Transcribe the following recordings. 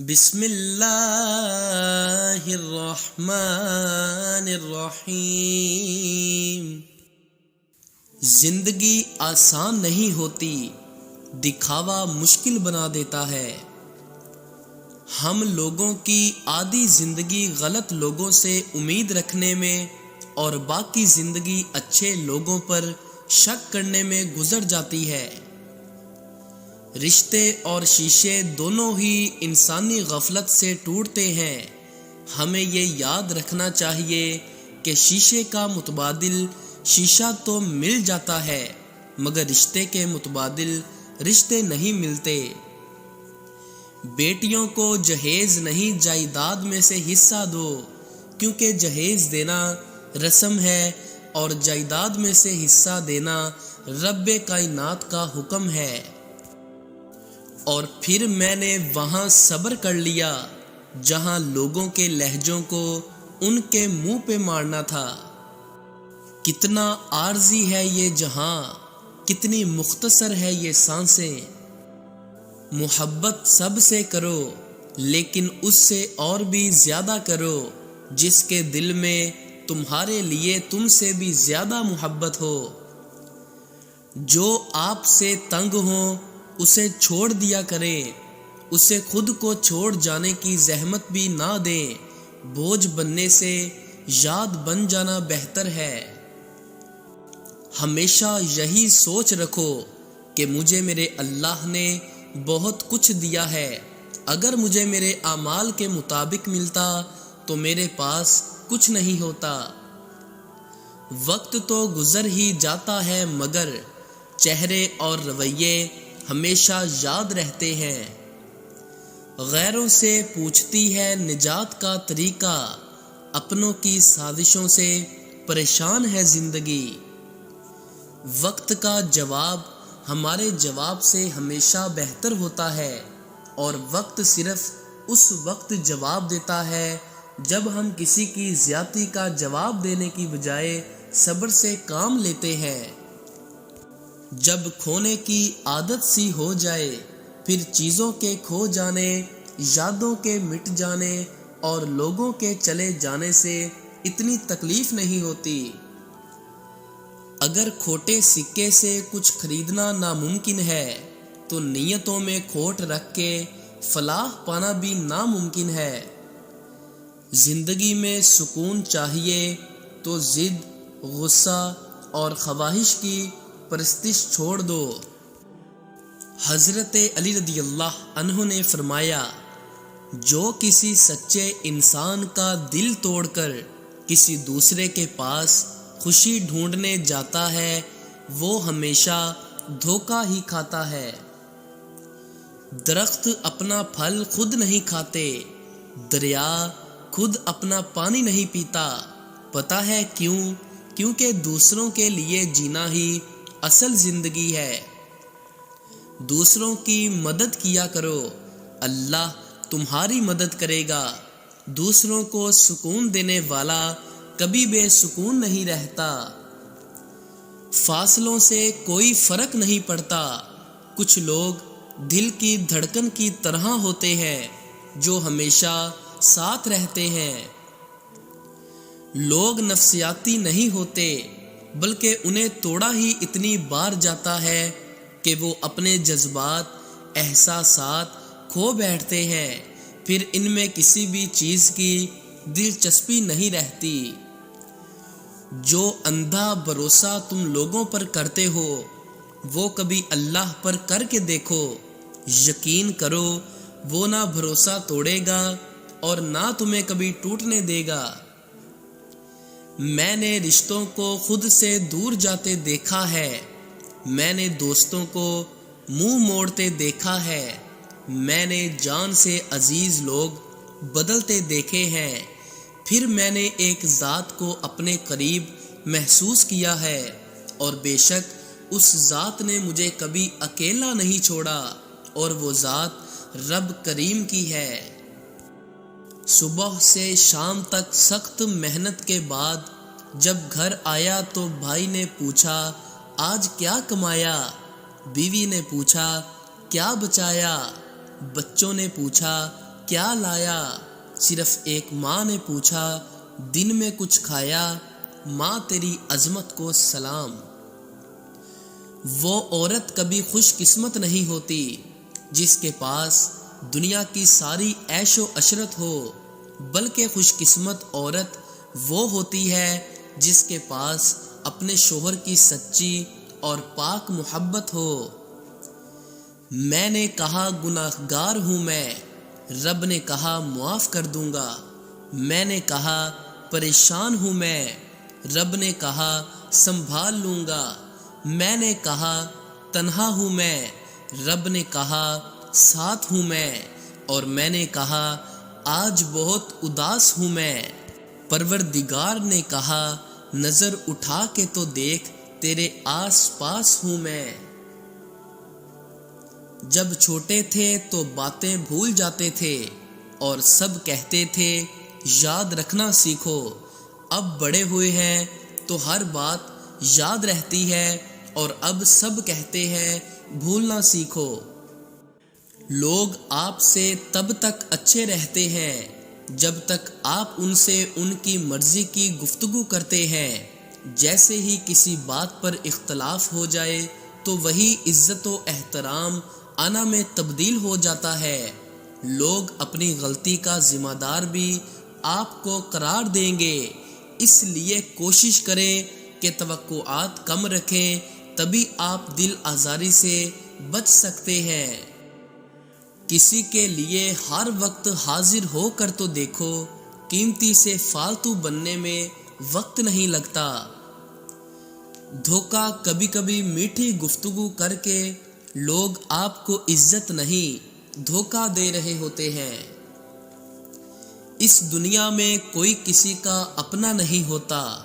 بسم اللہ الرحمن الرحیم۔ زندگی آسان نہیں ہوتی، دکھاوا مشکل بنا دیتا ہے۔ ہم لوگوں کی آدھی زندگی غلط لوگوں سے امید رکھنے میں اور باقی زندگی اچھے لوگوں پر شک کرنے میں گزر جاتی ہے۔ رشتے اور شیشے دونوں ہی انسانی غفلت سے ٹوٹتے ہیں۔ ہمیں یہ یاد رکھنا چاہیے کہ شیشے کا متبادل شیشہ تو مل جاتا ہے، مگر رشتے کے متبادل رشتے نہیں ملتے۔ بیٹیوں کو جہیز نہیں جائیداد میں سے حصہ دو، کیونکہ جہیز دینا رسم ہے اور جائیداد میں سے حصہ دینا رب کائنات کا حکم ہے۔ اور پھر میں نے وہاں صبر کر لیا جہاں لوگوں کے لہجوں کو ان کے منہ پہ مارنا تھا۔ کتنا عارضی ہے یہ جہاں، کتنی مختصر ہے یہ سانسیں۔ محبت سب سے کرو لیکن اس سے اور بھی زیادہ کرو جس کے دل میں تمہارے لیے تم سے بھی زیادہ محبت ہو۔ جو آپ سے تنگ ہو اسے چھوڑ دیا کریں، اسے خود کو چھوڑ جانے کی زحمت بھی نہ دیں۔ بوجھ بننے سے یاد بن جانا بہتر ہے۔ ہمیشہ یہی سوچ رکھو کہ مجھے میرے اللہ نے بہت کچھ دیا ہے۔ اگر مجھے میرے اعمال کے مطابق ملتا تو میرے پاس کچھ نہیں ہوتا۔ وقت تو گزر ہی جاتا ہے مگر چہرے اور رویے ہمیشہ یاد رہتے ہیں۔ غیروں سے پوچھتی ہے نجات کا طریقہ، اپنوں کی سازشوں سے پریشان ہے زندگی۔ وقت کا جواب ہمارے جواب سے ہمیشہ بہتر ہوتا ہے، اور وقت صرف اس وقت جواب دیتا ہے جب ہم کسی کی زیادتی کا جواب دینے کی بجائے صبر سے کام لیتے ہیں۔ جب کھونے کی عادت سی ہو جائے پھر چیزوں کے کھو جانے، یادوں کے مٹ جانے اور لوگوں کے چلے جانے سے اتنی تکلیف نہیں ہوتی۔ اگر کھوٹے سکے سے کچھ خریدنا ناممکن ہے تو نیتوں میں کھوٹ رکھ کے فلاح پانا بھی ناممکن ہے۔ زندگی میں سکون چاہیے تو ضد، غصہ اور خواہش کی پرستش چھوڑ دو۔ حضرت علی رضی اللہ عنہ نے فرمایا، جو کسی سچے انسان کا دل توڑ کر کسی دوسرے کے پاس خوشی ڈھونڈنے جاتا ہے وہ ہمیشہ دھوکہ ہی کھاتا ہے۔ درخت اپنا پھل خود نہیں کھاتے، دریا خود اپنا پانی نہیں پیتا۔ پتہ ہے کیوں؟ کیونکہ دوسروں کے لیے جینا ہی اصل زندگی ہے۔ دوسروں کی مدد کیا کرو، اللہ تمہاری مدد کرے گا۔ دوسروں کو سکون دینے والا کبھی بے سکون نہیں رہتا۔ فاصلوں سے کوئی فرق نہیں پڑتا، کچھ لوگ دل کی دھڑکن کی طرح ہوتے ہیں جو ہمیشہ ساتھ رہتے ہیں۔ لوگ نفسیاتی نہیں ہوتے بلکہ انہیں توڑا ہی اتنی بار جاتا ہے کہ وہ اپنے جذبات، احساسات کھو بیٹھتے ہیں، پھر ان میں کسی بھی چیز کی دلچسپی نہیں رہتی۔ جو اندھا بھروسہ تم لوگوں پر کرتے ہو وہ کبھی اللہ پر کر کے دیکھو، یقین کرو وہ نہ بھروسہ توڑے گا اور نہ تمہیں کبھی ٹوٹنے دے گا۔ میں نے رشتوں کو خود سے دور جاتے دیکھا ہے، میں نے دوستوں کو منہ موڑتے دیکھا ہے، میں نے جان سے عزیز لوگ بدلتے دیکھے ہیں، پھر میں نے ایک ذات کو اپنے قریب محسوس کیا ہے، اور بے شک اس ذات نے مجھے کبھی اکیلا نہیں چھوڑا، اور وہ ذات رب کریم کی ہے۔ صبح سے شام تک سخت محنت کے بعد جب گھر آیا تو بھائی نے پوچھا آج کیا کمایا؟ بیوی نے پوچھا کیا بچایا؟ بچوں نے پوچھا کیا لایا؟ صرف ایک ماں نے پوچھا، دن میں کچھ کھایا؟ ماں تیری عظمت کو سلام۔ وہ عورت کبھی خوش قسمت نہیں ہوتی جس کے پاس دنیا کی ساری عیش و عشرت ہو، بلکہ خوش قسمت عورت وہ ہوتی ہے جس کے پاس اپنے شوہر کی سچی اور پاک محبت ہو۔ میں نے کہا گناہگار ہوں میں، رب نے کہا معاف کر دوں گا۔ میں نے کہا پریشان ہوں میں، رب نے کہا سنبھال لوں گا۔ میں نے کہا تنہا ہوں میں، رب نے کہا ساتھ ہوں میں۔ اور میں نے کہا آج بہت اداس ہوں میں، پروردگار نے کہا نظر اٹھا کے تو دیکھ تیرے آس پاس ہوں میں۔ جب چھوٹے تھے تو باتیں بھول جاتے تھے اور سب کہتے تھے یاد رکھنا سیکھو، اب بڑے ہوئے ہیں تو ہر بات یاد رہتی ہے اور اب سب کہتے ہیں بھولنا سیکھو۔ لوگ آپ سے تب تک اچھے رہتے ہیں جب تک آپ ان سے ان کی مرضی کی گفتگو کرتے ہیں، جیسے ہی کسی بات پر اختلاف ہو جائے تو وہی عزت و احترام انا میں تبدیل ہو جاتا ہے۔ لوگ اپنی غلطی کا ذمہ دار بھی آپ کو قرار دیں گے، اس لیے کوشش کریں کہ توقعات کم رکھیں، تبھی آپ دل آزاری سے بچ سکتے ہیں۔ کسی کے لیے ہر وقت حاضر ہو کر تو دیکھو، قیمتی سے فالتو بننے میں وقت نہیں لگتا۔ دھوکہ کبھی کبھی میٹھی گفتگو کر کے لوگ آپ کو عزت نہیں دھوکہ دے رہے ہوتے ہیں۔ اس دنیا میں کوئی کسی کا اپنا نہیں ہوتا،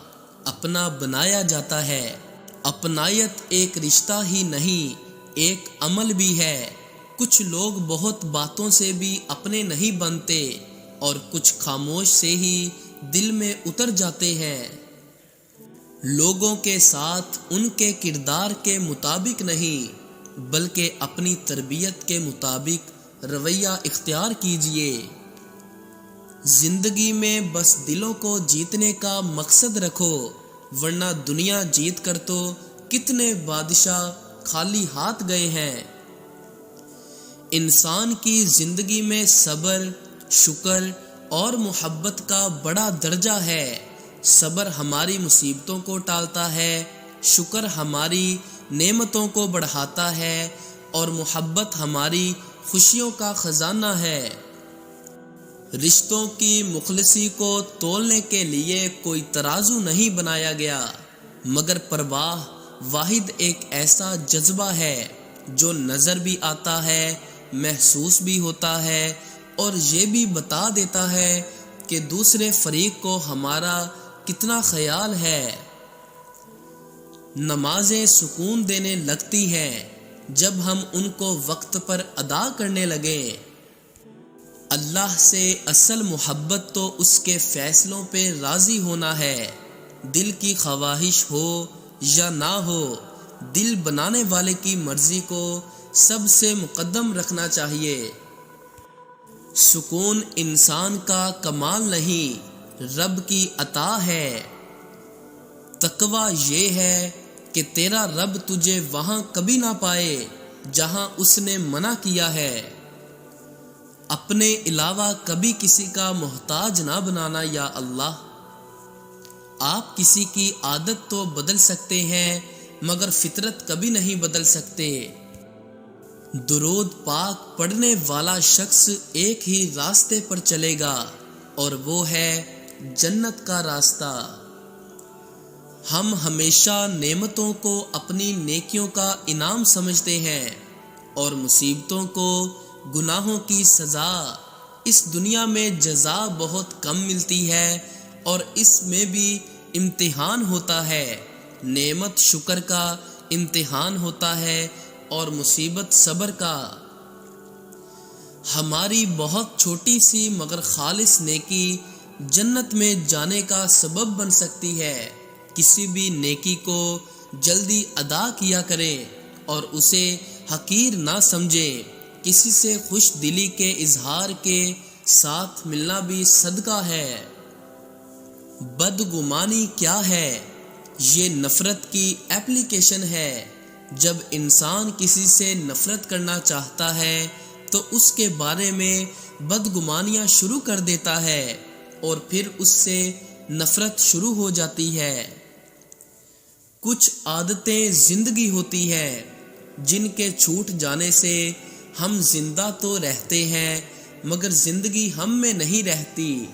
اپنا بنایا جاتا ہے۔ اپنائیت ایک رشتہ ہی نہیں، ایک عمل بھی ہے۔ کچھ لوگ بہت باتوں سے بھی اپنے نہیں بنتے اور کچھ خاموش سے ہی دل میں اتر جاتے ہیں۔ لوگوں کے ساتھ ان کے کردار کے مطابق نہیں بلکہ اپنی تربیت کے مطابق رویہ اختیار کیجیے۔ زندگی میں بس دلوں کو جیتنے کا مقصد رکھو، ورنہ دنیا جیت کر تو کتنے بادشاہ خالی ہاتھ گئے ہیں۔ انسان کی زندگی میں صبر، شکر اور محبت کا بڑا درجہ ہے۔ صبر ہماری مصیبتوں کو ٹالتا ہے، شکر ہماری نعمتوں کو بڑھاتا ہے اور محبت ہماری خوشیوں کا خزانہ ہے۔ رشتوں کی مخلصی کو تولنے کے لیے کوئی ترازو نہیں بنایا گیا، مگر پرواہ واحد ایک ایسا جذبہ ہے جو نظر بھی آتا ہے، محسوس بھی ہوتا ہے اور یہ بھی بتا دیتا ہے کہ دوسرے فریق کو ہمارا کتنا خیال ہے۔ نمازیں سکون دینے لگتی ہیں جب ہم ان کو وقت پر ادا کرنے لگیں۔ اللہ سے اصل محبت تو اس کے فیصلوں پہ راضی ہونا ہے، دل کی خواہش ہو یا نہ ہو، دل بنانے والے کی مرضی کو سب سے مقدم رکھنا چاہیے۔ سکون انسان کا کمال نہیں، رب کی عطا ہے۔ تقویٰ یہ ہے کہ تیرا رب تجھے وہاں کبھی نہ پائے جہاں اس نے منع کیا ہے۔ اپنے علاوہ کبھی کسی کا محتاج نہ بنانا یا اللہ۔ آپ کسی کی عادت تو بدل سکتے ہیں مگر فطرت کبھی نہیں بدل سکتے۔ درود پاک پڑھنے والا شخص ایک ہی راستے پر چلے گا اور وہ ہے جنت کا راستہ۔ ہم ہمیشہ نعمتوں کو اپنی نیکیوں کا انعام سمجھتے ہیں اور مصیبتوں کو گناہوں کی سزا۔ اس دنیا میں جزا بہت کم ملتی ہے اور اس میں بھی امتحان ہوتا ہے۔ نعمت شکر کا امتحان ہوتا ہے اور مصیبت صبر کا۔ ہماری بہت چھوٹی سی مگر خالص نیکی جنت میں جانے کا سبب بن سکتی ہے۔ کسی بھی نیکی کو جلدی ادا کیا کریں اور اسے حقیر نہ سمجھیں۔ کسی سے خوش دلی کے اظہار کے ساتھ ملنا بھی صدقہ ہے۔ بدگمانی کیا ہے؟ یہ نفرت کی ایپلیکیشن ہے۔ جب انسان کسی سے نفرت کرنا چاہتا ہے تو اس کے بارے میں بدگمانیاں شروع کر دیتا ہے اور پھر اس سے نفرت شروع ہو جاتی ہے۔ کچھ عادتیں زندگی ہوتی ہے جن کے چھوٹ جانے سے ہم زندہ تو رہتے ہیں مگر زندگی ہم میں نہیں رہتی۔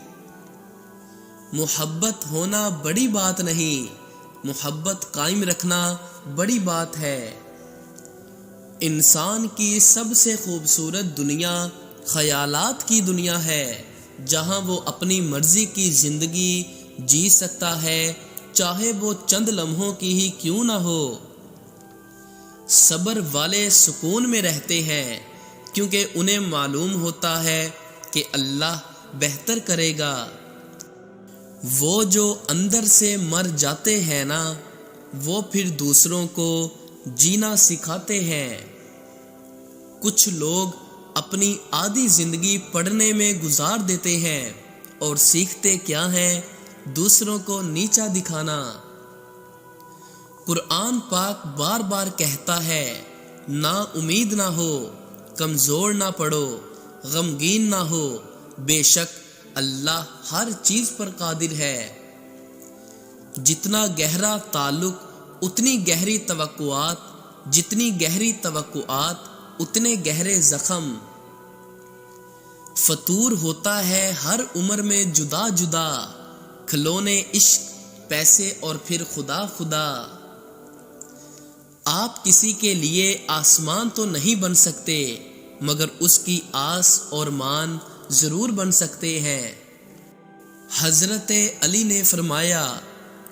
محبت ہونا بڑی بات نہیں، محبت قائم رکھنا بڑی بات ہے۔ انسان کی سب سے خوبصورت دنیا خیالات کی دنیا ہے، جہاں وہ اپنی مرضی کی زندگی جی سکتا ہے، چاہے وہ چند لمحوں کی ہی کیوں نہ ہو۔ صبر والے سکون میں رہتے ہیں کیونکہ انہیں معلوم ہوتا ہے کہ اللہ بہتر کرے گا۔ وہ جو اندر سے مر جاتے ہیں نا، وہ پھر دوسروں کو جینا سکھاتے ہیں۔ کچھ لوگ اپنی آدھی زندگی پڑھنے میں گزار دیتے ہیں اور سیکھتے کیا ہیں؟ دوسروں کو نیچا دکھانا۔ قرآن پاک بار بار کہتا ہے، نا امید نہ ہو، کمزور نہ پڑو، غمگین نہ ہو، بے شک اللہ ہر چیز پر قادر ہے۔ جتنا گہرا تعلق اتنی گہری توقعات، جتنی گہری توقعات اتنے گہرے زخم۔ فطور ہوتا ہے ہر عمر میں جدا جدا، کھلونے عشق، پیسے اور پھر خدا خدا۔ آپ کسی کے لیے آسمان تو نہیں بن سکتے مگر اس کی آس اور مان ضرور بن سکتے ہیں۔ حضرت علی نے فرمایا،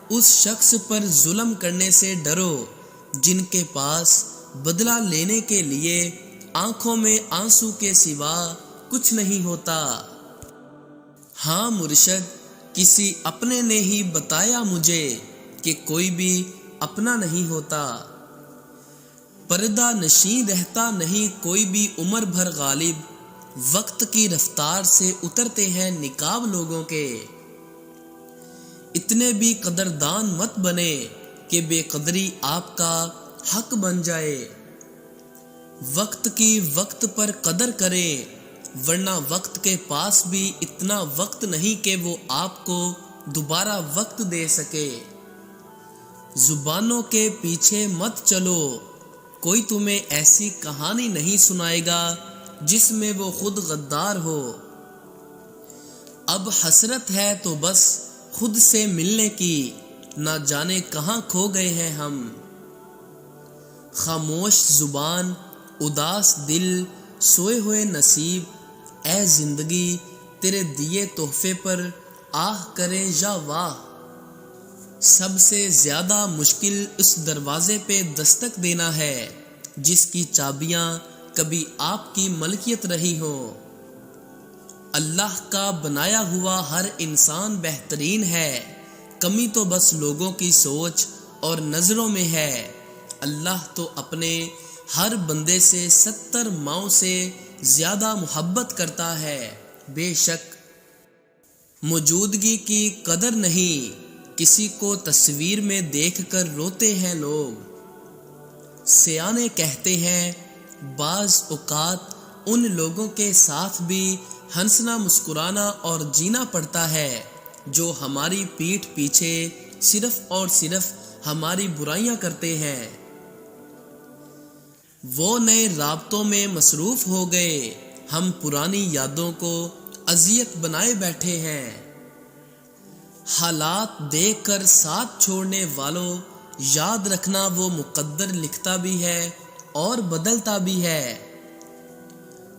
اس شخص پر ظلم کرنے سے ڈرو جن کے پاس بدلہ لینے کے لیے آنکھوں میں آنسو کے سوا کچھ نہیں ہوتا۔ ہاں مرشد، کسی اپنے نے ہی بتایا مجھے کہ کوئی بھی اپنا نہیں ہوتا۔ پردہ نشین رہتا نہیں کوئی بھی عمر بھر غالب، وقت کی رفتار سے اترتے ہیں نقاب لوگوں کے۔ اتنے بھی قدردان مت بنے کہ بے قدری آپ کا حق بن جائے۔ وقت کی وقت پر قدر کریں، ورنہ وقت کے پاس بھی اتنا وقت نہیں کہ وہ آپ کو دوبارہ وقت دے سکے۔ زبانوں کے پیچھے مت چلو، کوئی تمہیں ایسی کہانی نہیں سنائے گا جس میں وہ خود غدار ہو۔ اب حسرت ہے تو بس خود سے ملنے کی، نہ جانے کہاں کھو گئے ہیں ہم۔ خاموش زبان، اداس دل، سوئے ہوئے نصیب، اے زندگی تیرے دیے تحفے پر آہ کریں یا واہ۔ سب سے زیادہ مشکل اس دروازے پہ دستک دینا ہے جس کی چابیاں کبھی آپ کی ملکیت رہی ہوں۔ اللہ کا بنایا ہوا ہر انسان بہترین ہے، کمی تو بس لوگوں کی سوچ اور نظروں میں ہے۔ اللہ تو اپنے ہر بندے سے 70 ماؤں سے زیادہ محبت کرتا ہے۔ بے شک موجودگی کی قدر نہیں، کسی کو تصویر میں دیکھ کر روتے ہیں لوگ۔ سیانے کہتے ہیں، بعض اوقات ان لوگوں کے ساتھ بھی ہنسنا، مسکرانا اور جینا پڑتا ہے جو ہماری پیٹھ پیچھے صرف اور صرف ہماری برائیاں کرتے ہیں۔ وہ نئے رابطوں میں مصروف ہو گئے، ہم پرانی یادوں کو اذیت بنائے بیٹھے ہیں۔ حالات دیکھ کر ساتھ چھوڑنے والوں، یاد رکھنا وہ مقدر لکھتا بھی ہے اور بدلتا بھی ہے۔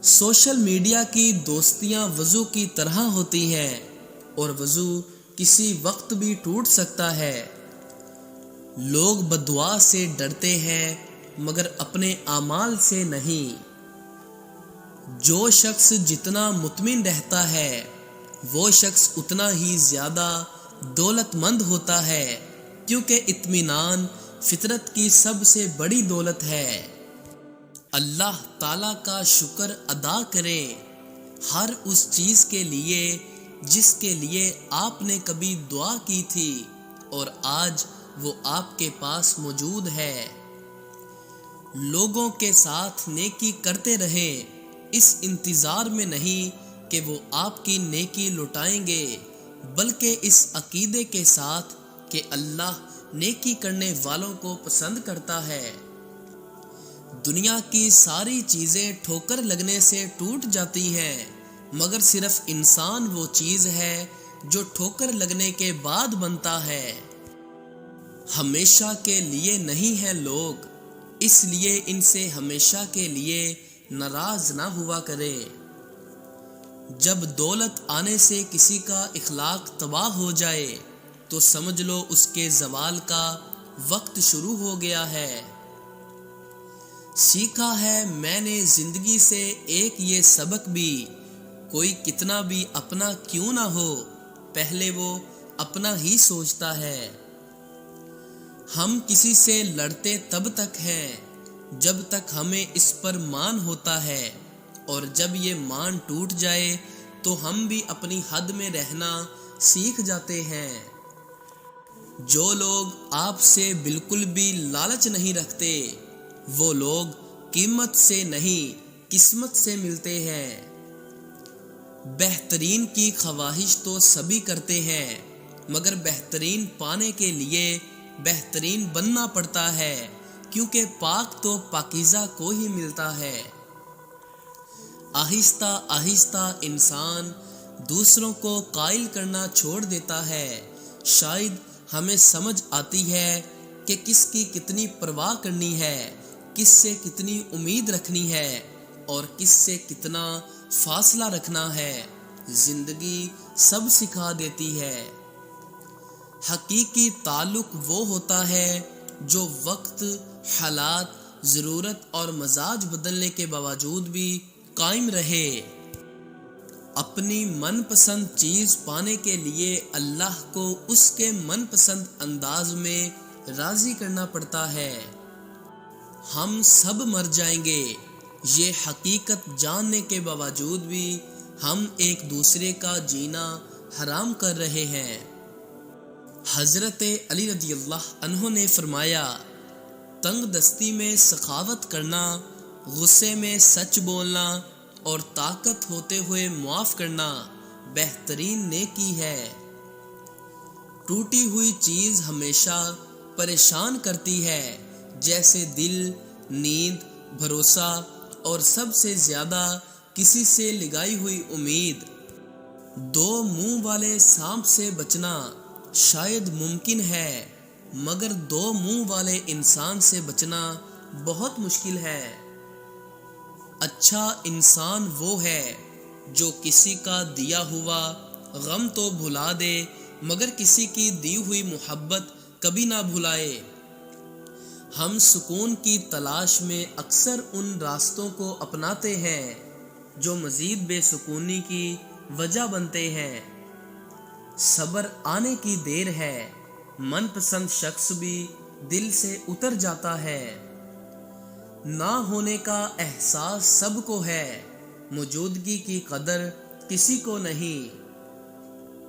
سوشل میڈیا کی دوستیاں وضو کی طرح ہوتی ہیں اور وضو کسی وقت بھی ٹوٹ سکتا ہے۔ لوگ بددعا سے ڈرتے ہیں مگر اپنے اعمال سے نہیں۔ جو شخص جتنا مطمئن رہتا ہے وہ شخص اتنا ہی زیادہ دولت مند ہوتا ہے، کیونکہ اطمینان فطرت کی سب سے بڑی دولت ہے۔ اللہ تعالیٰ کا شکر ادا کریں، ہر اس چیز کے لیے جس کے لیے آپ نے کبھی دعا کی تھی اور آج وہ آپ کے پاس موجود ہے۔ لوگوں کے ساتھ نیکی کرتے رہیں، اس انتظار میں نہیں کہ وہ آپ کی نیکی لوٹائیں گے، بلکہ اس عقیدے کے ساتھ کہ اللہ نیکی کرنے والوں کو پسند کرتا ہے۔ دنیا کی ساری چیزیں ٹھوکر لگنے سے ٹوٹ جاتی ہیں، مگر صرف انسان وہ چیز ہے جو ٹھوکر لگنے کے بعد بنتا ہے۔ ہمیشہ کے لیے نہیں ہیں لوگ، اس لیے ان سے ہمیشہ کے لیے ناراض نہ ہوا کرے۔ جب دولت آنے سے کسی کا اخلاق تباہ ہو جائے تو سمجھ لو اس کے زوال کا وقت شروع ہو گیا ہے۔ سیکھا ہے میں نے زندگی سے ایک یہ سبق بھی، کوئی کتنا بھی اپنا کیوں نہ ہو، پہلے وہ اپنا ہی سوچتا ہے۔ ہم کسی سے لڑتے تب تک ہیں جب تک ہمیں اس پر مان ہوتا ہے، اور جب یہ مان ٹوٹ جائے تو ہم بھی اپنی حد میں رہنا سیکھ جاتے ہیں۔ جو لوگ آپ سے بالکل بھی لالچ نہیں رکھتے، وہ لوگ قیمت سے نہیں قسمت سے ملتے ہیں۔ بہترین کی خواہش تو سبھی کرتے ہیں، مگر بہترین پانے کے لیے بہترین بننا پڑتا ہے، کیونکہ پاک تو پاکیزہ کو ہی ملتا ہے۔ آہستہ آہستہ انسان دوسروں کو قائل کرنا چھوڑ دیتا ہے۔ شاید ہمیں سمجھ آتی ہے کہ کس کی کتنی پرواہ کرنی ہے، کس سے کتنی امید رکھنی ہے اور کس سے کتنا فاصلہ رکھنا ہے۔ زندگی سب سکھا دیتی ہے۔ حقیقی تعلق وہ ہوتا ہے جو وقت، حالات، ضرورت اور مزاج بدلنے کے باوجود بھی قائم رہے۔ اپنی من پسند چیز پانے کے لیے اللہ کو اس کے من پسند انداز میں راضی کرنا پڑتا ہے۔ ہم سب مر جائیں گے، یہ حقیقت جاننے کے باوجود بھی ہم ایک دوسرے کا جینا حرام کر رہے ہیں۔ حضرت علی رضی اللہ عنہ نے فرمایا، تنگ دستی میں سخاوت کرنا، غصے میں سچ بولنا اور طاقت ہوتے ہوئے معاف کرنا بہترین نیکی ہے۔ ٹوٹی ہوئی چیز ہمیشہ پریشان کرتی ہے، جیسے دل، نیند، بھروسہ اور سب سے زیادہ کسی سے لگائی ہوئی امید۔ دو منہ والے سانپ سے بچنا شاید ممکن ہے، مگر دو منہ والے انسان سے بچنا بہت مشکل ہے۔ اچھا انسان وہ ہے جو کسی کا دیا ہوا غم تو بھلا دے، مگر کسی کی دی ہوئی محبت کبھی نہ بھلائے۔ ہم سکون کی تلاش میں اکثر ان راستوں کو اپناتے ہیں جو مزید بے سکونی کی وجہ بنتے ہیں۔ صبر آنے کی دیر ہے، من پسند شخص بھی دل سے اتر جاتا ہے۔ نہ ہونے کا احساس سب کو ہے، موجودگی کی قدر کسی کو نہیں۔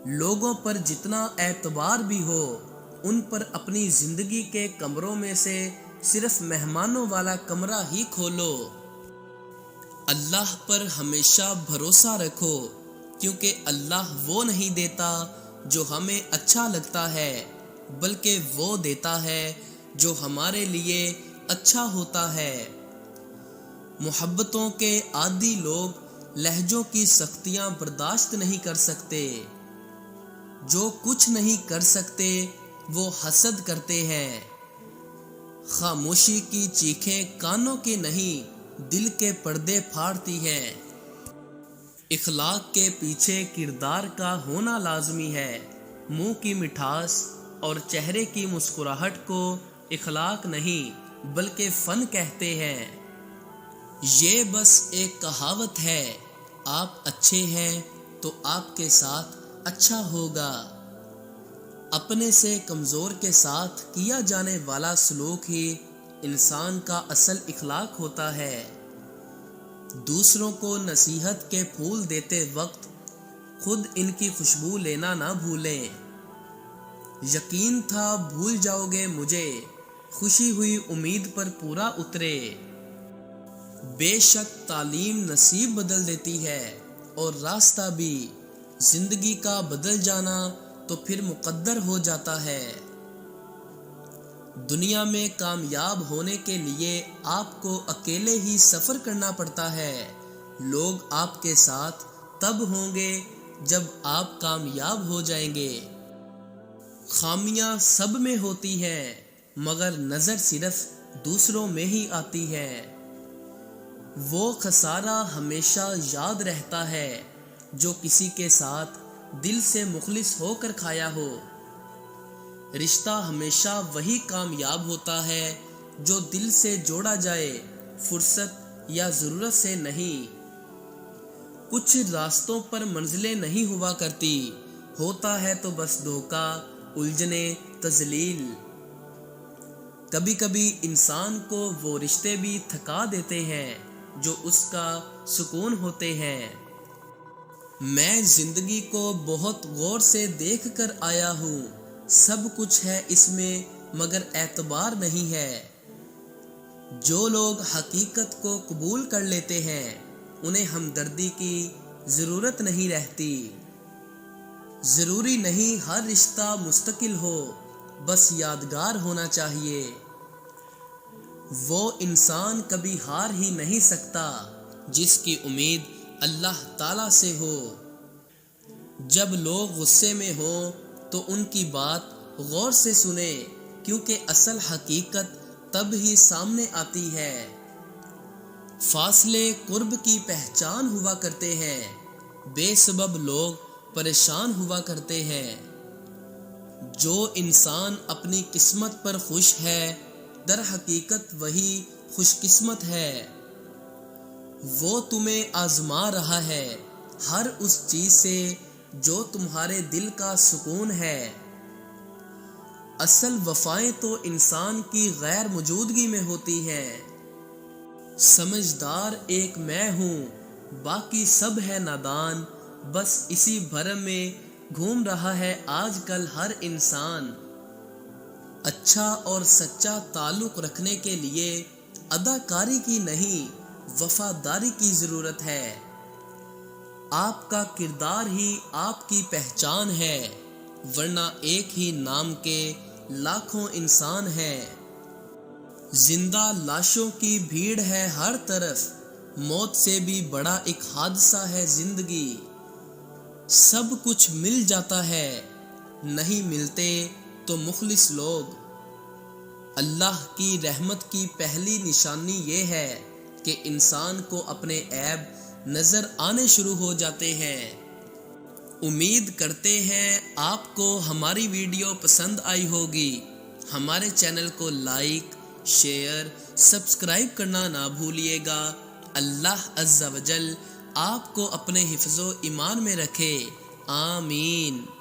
لوگوں پر جتنا اعتبار بھی ہو، ان پر اپنی زندگی کے کمروں میں سے صرف مہمانوں والا کمرہ ہی کھولو۔ اللہ پر ہمیشہ بھروسہ رکھو، کیونکہ اللہ وہ نہیں دیتا جو ہمیں اچھا لگتا ہے، بلکہ وہ دیتا ہے جو ہمارے لیے اچھا ہوتا ہے۔ محبتوں کے عادی لوگ لہجوں کی سختیاں برداشت نہیں کر سکتے۔ جو کچھ نہیں کر سکتے وہ حسد کرتے ہیں۔ خاموشی کی چیخیں کانوں کی نہیں، دل کے پردے پھاڑتی ہیں۔ اخلاق کے پیچھے کردار کا ہونا لازمی ہے۔ منہ کی مٹھاس اور چہرے کی مسکراہٹ کو اخلاق نہیں بلکہ فن کہتے ہیں۔ یہ بس ایک کہاوت ہے، آپ اچھے ہیں تو آپ کے ساتھ اچھا ہوگا۔ اپنے سے کمزور کے ساتھ کیا جانے والا سلوک ہی انسان کا اصل اخلاق ہوتا ہے۔ دوسروں کو نصیحت کے پھول دیتے وقت خود ان کی خوشبو لینا نہ بھولیں۔ یقین تھا بھول جاؤ گے مجھے، خوشی ہوئی امید پر پورا اترے۔ بے شک تعلیم نصیب بدل دیتی ہے اور راستہ بھی، زندگی کا بدل جانا تو پھر مقدر ہو جاتا ہے۔ دنیا میں کامیاب ہونے کے لیے آپ کو اکیلے ہی سفر کرنا پڑتا ہے۔ لوگ آپ کے ساتھ تب ہوں گے جب آپ کامیاب ہو جائیں گے۔ خامیاں سب میں ہوتی ہیں مگر نظر صرف دوسروں میں ہی آتی ہے۔ وہ خسارہ ہمیشہ یاد رہتا ہے جو کسی کے ساتھ دل سے مخلص ہو کر کھایا ہو۔ رشتہ ہمیشہ وہی کامیاب ہوتا ہے جو دل سے جوڑا جائے، فرصت یا ضرورت سے نہیں۔ کچھ راستوں پر منزلیں نہیں ہوا کرتی، ہوتا ہے تو بس دھوکہ، الجھنے، تذلیل۔ کبھی کبھی انسان کو وہ رشتے بھی تھکا دیتے ہیں جو اس کا سکون ہوتے ہیں۔ میں زندگی کو بہت غور سے دیکھ کر آیا ہوں، سب کچھ ہے اس میں مگر اعتبار نہیں ہے۔ جو لوگ حقیقت کو قبول کر لیتے ہیں انہیں ہمدردی کی ضرورت نہیں رہتی۔ ضروری نہیں ہر رشتہ مستقل ہو، بس یادگار ہونا چاہیے۔ وہ انسان کبھی ہار ہی نہیں سکتا جس کی امید اللہ تعالیٰ سے ہو۔ جب لوگ غصے میں ہوں تو ان کی بات غور سے سنیں، کیونکہ اصل حقیقت تب ہی سامنے آتی ہے۔ فاصلے قرب کی پہچان ہوا کرتے ہیں، بے سبب لوگ پریشان ہوا کرتے ہیں۔ جو انسان اپنی قسمت پر خوش ہے در حقیقت وہی خوش قسمت ہے۔ وہ تمہیں آزما رہا ہے ہر اس چیز سے جو تمہارے دل کا سکون ہے۔ اصل وفائیں تو انسان کی غیر موجودگی میں ہوتی ہیں۔ سمجھدار ایک میں ہوں، باقی سب ہے نادان، بس اسی بھرم میں گھوم رہا ہے آج کل ہر انسان۔ اچھا اور سچا تعلق رکھنے کے لیے اداکاری کی نہیں، وفاداری کی ضرورت ہے۔ آپ کا کردار ہی آپ کی پہچان ہے، ورنہ ایک ہی نام کے لاکھوں انسان ہیں۔ زندہ لاشوں کی بھیڑ ہے ہر طرف، موت سے بھی بڑا ایک حادثہ ہے زندگی۔ سب کچھ مل جاتا ہے، نہیں ملتے تو مخلص لوگ۔ اللہ کی رحمت کی پہلی نشانی یہ ہے کہ انسان کو اپنے عیب نظر آنے شروع ہو جاتے ہیں۔ امید کرتے ہیں آپ کو ہماری ویڈیو پسند آئی ہوگی۔ ہمارے چینل کو لائک، شیئر، سبسکرائب کرنا نہ بھولیے گا۔ اللہ عز و جل آپ کو اپنے حفظ و ایمان میں رکھے، آمین۔